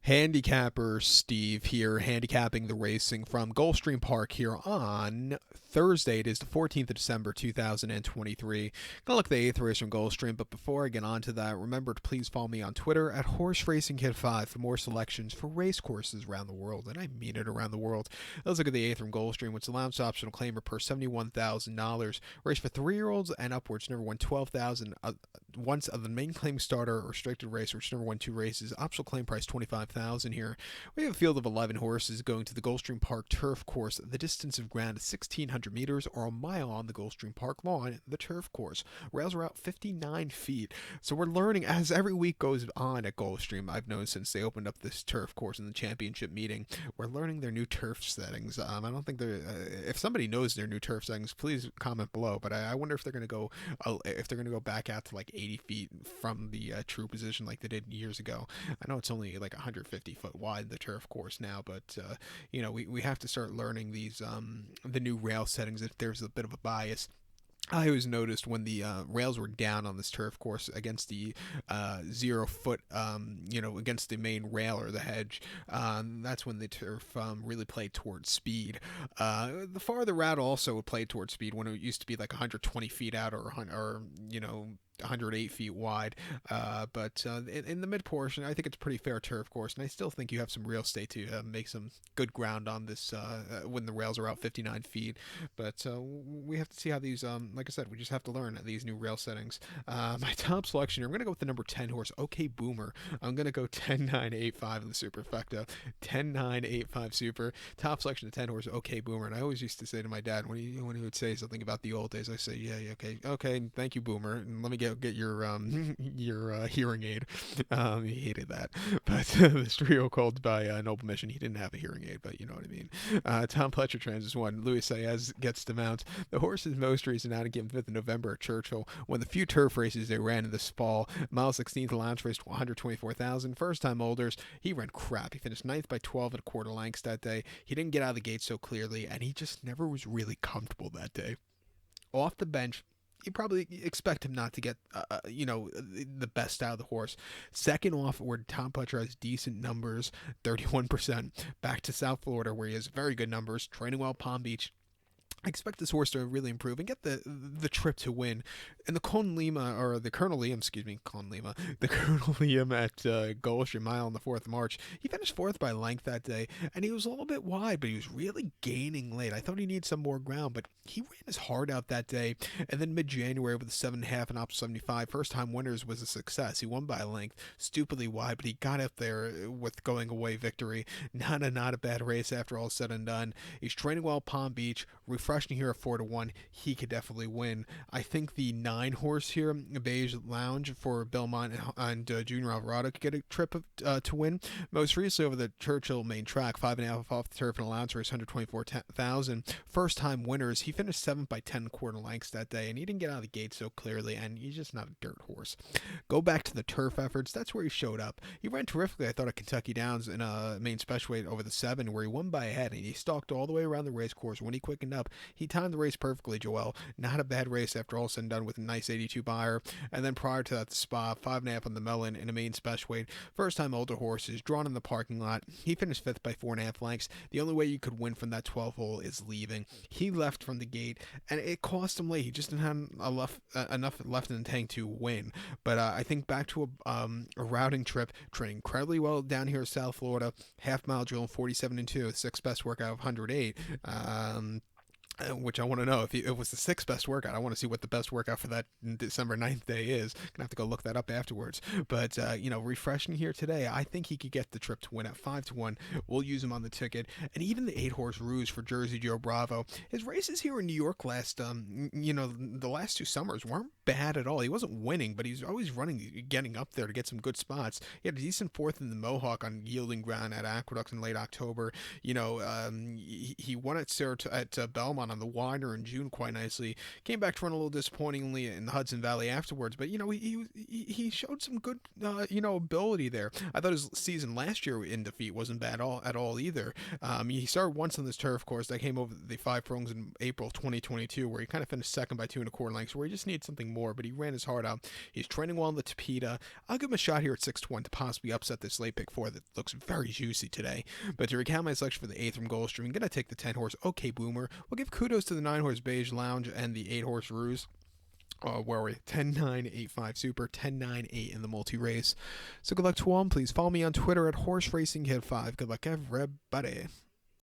Handicapper Steve here, handicapping the racing from Gulfstream Park here on Thursday. It is the 14th of December, 2023. Gonna look at the 8th race from Gulfstream, but before I get on to that, remember to please follow me on Twitter at HorseRacingKid5 for more selections for race courses around the world, and I mean it, around the world. Let's look at the 8th from Gulfstream, which allows optional claimer per $71,000. Race for 3-year-olds and upwards, never won 12,000 once of the main claim starter or restricted race, which never won 2 races. Optional claim price 25,000 here. We have a field of 11 horses going to the Gulfstream Park turf course. The distance of ground is 1,600 meters or a mile on the Gulfstream Park lawn, the turf course. Rails are out 59 feet. So we're learning as every week goes on at Gulfstream. I've known since they opened up this turf course in the championship meeting, we're learning their new turf settings. I don't think they're. If somebody knows their new turf settings, please comment below. But I wonder if they're going to go, back out to like 80 feet from the true position like they did years ago. I know it's only like 150 foot wide, the turf course now, but we have to start learning these the new rail settings if there's a bit of a bias. I always noticed when the rails were down on this turf course against the 0 foot, against the main rail or the hedge, that's when the turf really played towards speed. The farther out also played towards speed when it used to be like 120 feet out or 108 feet wide, but in the mid portion, I think it's a pretty fair turf course, and I still think you have some real estate to make some good ground on this when the rails are out 59 feet. But we have to see how these, like I said, we just have to learn these new rail settings. My top selection here, I'm going to go with the number 10 horse, OK Boomer. I'm going to go 10-9-8-5 in the superfecta, 10-9-8-5 super. Top selection of 10 horse, OK Boomer, and I always used to say to my dad when he would say something about the old days, I say, yeah, okay, thank you, Boomer, and let me get your hearing aid. He hated that, but this trio called by Noble Mission, he didn't have a hearing aid, but you know what I mean. Tom Pletcher Trans won. Luis Saez gets to mount. The horse's most recent out given 5th of November at Churchill. Won the few turf races they ran in this fall. Mile 16th allowance race 124,000. First time olders. He ran crap. He finished 9th by 12 and a quarter lengths that day. He didn't get out of the gate so clearly, and he just never was really comfortable that day. Off the bench, you probably expect him not to get, the best out of the horse. Second off, where Tom Pletcher has decent numbers, 31%. Back to South Florida, where he has very good numbers. Training well, Palm Beach. I expect this horse to really improve and get the trip to win. And the Colonel Liam at Gulfstream Mile on the 4th of March, he finished 4th by length that day, and he was a little bit wide, but he was really gaining late. I thought he needed some more ground, but he ran his heart out that day. And then mid-January with a 7.5 and op 75, first time winners was a success. He won by length, stupidly wide, but he got up there with going away victory. Not a bad race after all said and done. He's training well Palm Beach, refreshing here at 4-1. He could definitely win. I think the 9 horse here, Beige Lounge for Belmont and Junior Alvarado, could get a trip to win. Most recently over the Churchill main track, 5.5 off the turf and allowance race, 124,000. First time winners. He finished 7th by 10 quarter lengths that day, and he didn't get out of the gate so clearly, and he's just not a dirt horse. Go back to the turf efforts. That's where he showed up. He ran terrifically, I thought, at Kentucky Downs in a main special weight over the 7, where he won by a head, and he stalked all the way around the race course. When he quickened up, he timed the race perfectly, Joel. Not a bad race after all said and done, with a nice 82 buyer. And then prior to that, the Spa, 5.5 on the Melon in a main special weight. First time older horses, drawn in the parking lot. He finished 5th by 4.5 lengths. The only way you could win from that 12 hole is leaving. He left from the gate, and it cost him late. He just didn't have enough left in the tank to win. But I think back to a routing trip, training incredibly well down here in South Florida. Half mile drill, 47-2, 6th best workout of 108. Which I want to know if it was the 6th best workout. I want to see what the best workout for that December 9th day is. Gonna have to go look that up afterwards. But refreshing here today, I think he could get the trip to win at 5-1. We'll use him on the ticket, and even the 8 horse Rouge for Jersey Joe Bravo. His races here in New York the last 2 summers weren't bad at all. He wasn't winning, but he's always getting up there to get some good spots. He had a decent 4th in the Mohawk on yielding ground at Aqueduct in late October. He won at Belmont on the wider in June quite nicely. Came back to run a little disappointingly in the Hudson Valley afterwards, but he showed some good ability there. I thought his season last year in defeat wasn't bad at all either. He started once on this turf course that came over the Five Furlongs in April 2022, where he kind of finished second by 2 1/4 lengths, where he just needed something more, but he ran his heart out. He's training well in the Tapeta. I'll give him a shot here at 6-1 to possibly upset this late pick 4 that looks very juicy today. But to recount my selection for the 8th from Gulfstream, I'm going to take the 10 horse OK Boomer. We'll give kudos to the 9 horse Beige Lounge and the 8 horse Ruse. Where are we? 10-9-8-5 Super, 10-9-8 in the multi-race. So good luck to all. Please follow me on Twitter at HorseRacingKid5. Good luck, everybody.